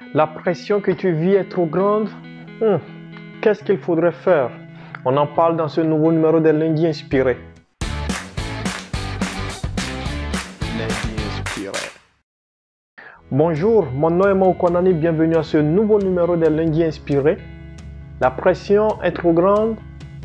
La pression que tu vis est trop grande? Qu'est-ce qu'il faudrait faire? On en parle dans ce nouveau numéro de Lundi Inspiré. Lundi Inspiré. Bonjour, mon nom est Maukonani, bienvenue à ce nouveau numéro de Lundi Inspiré. La pression est trop grande?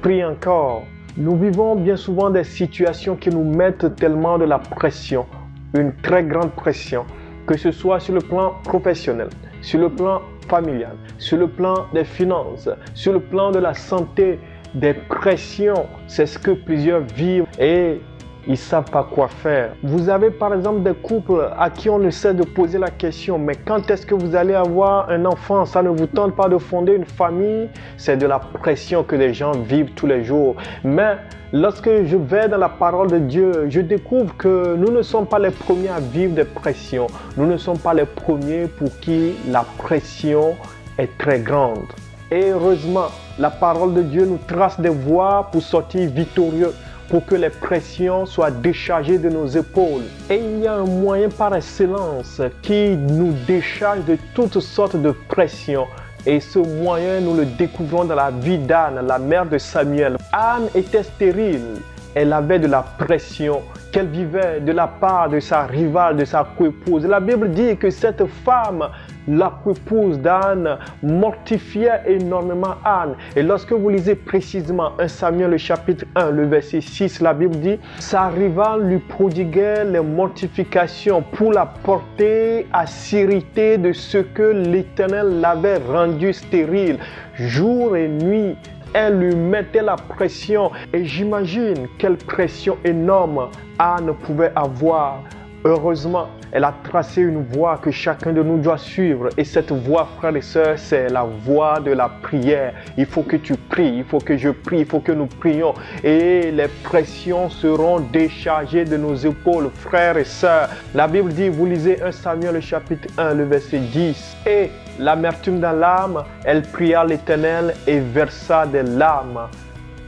Prie encore. Nous vivons bien souvent des situations qui nous mettent tellement de la pression, une très grande pression, que ce soit sur le plan professionnel, sur le plan familial, sur le plan des finances, sur le plan de la santé, des pressions. C'est ce que plusieurs vivent et ils ne savent pas quoi faire. Vous avez par exemple des couples à qui on ne cesse de poser la question, mais quand est-ce que vous allez avoir un enfant? Ça ne vous tente pas de fonder une famille? C'est de la pression que les gens vivent tous les jours. Mais lorsque je vais dans la parole de Dieu, je découvre que nous ne sommes pas les premiers à vivre des pressions. Nous ne sommes pas les premiers pour qui la pression est très grande. Et heureusement, la parole de Dieu nous trace des voies pour sortir victorieux, pour que les pressions soient déchargées de nos épaules. Et il y a un moyen par excellence qui nous décharge de toutes sortes de pressions. Et ce moyen, nous le découvrons dans la vie d'Anne, la mère de Samuel. Anne était stérile. Elle avait de la pression qu'elle vivait de la part de sa rivale, de sa coépouse. La Bible dit que cette femme, la coépouse d'Anne, mortifiait énormément Anne. Et lorsque vous lisez précisément 1 Samuel, le chapitre 1, le verset 6, la Bible dit « Sa rivale lui prodiguait les mortifications pour la porter à s'irriter de ce que l'Éternel l'avait rendue stérile. Jour et nuit, elle lui mettait la pression. » Et j'imagine quelle pression énorme Anne pouvait avoir. Heureusement, elle a tracé une voie que chacun de nous doit suivre. Et cette voie, frères et sœurs, c'est la voie de la prière. Il faut que tu pries, il faut que je prie, il faut que nous prions. Et les pressions seront déchargées de nos épaules, frères et sœurs. La Bible dit, vous lisez 1 Samuel, le chapitre 1, le verset 10. Et l'amertume dans l'âme, elle pria l'Éternel et versa des larmes.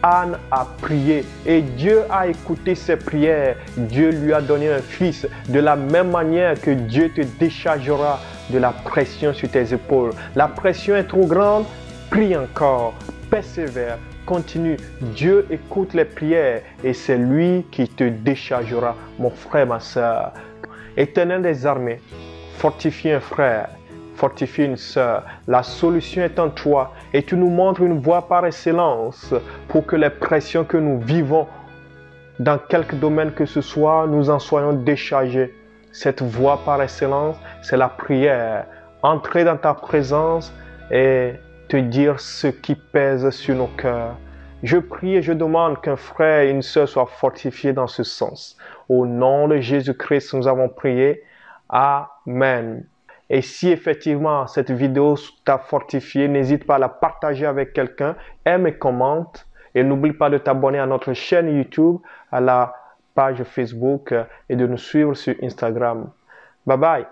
Anne a prié et Dieu a écouté ses prières. Dieu lui a donné un fils. De la même manière que Dieu te déchargera de la pression sur tes épaules. La pression est trop grande, prie encore, persévère, continue. Dieu écoute les prières et c'est lui qui te déchargera, mon frère, ma soeur. Éternel des armées, fortifie un frère. Fortifie une sœur. La solution est en toi et tu nous montres une voie par excellence pour que les pressions que nous vivons dans quelque domaine que ce soit, nous en soyons déchargés. Cette voie par excellence, c'est la prière. Entrer dans ta présence et te dire ce qui pèse sur nos cœurs. Je prie et je demande qu'un frère et une sœur soient fortifiés dans ce sens. Au nom de Jésus-Christ, nous avons prié. Amen. Et si effectivement cette vidéo t'a fortifié, n'hésite pas à la partager avec quelqu'un, aime et commente. Et n'oublie pas de t'abonner à notre chaîne YouTube, à la page Facebook et de nous suivre sur Instagram. Bye bye!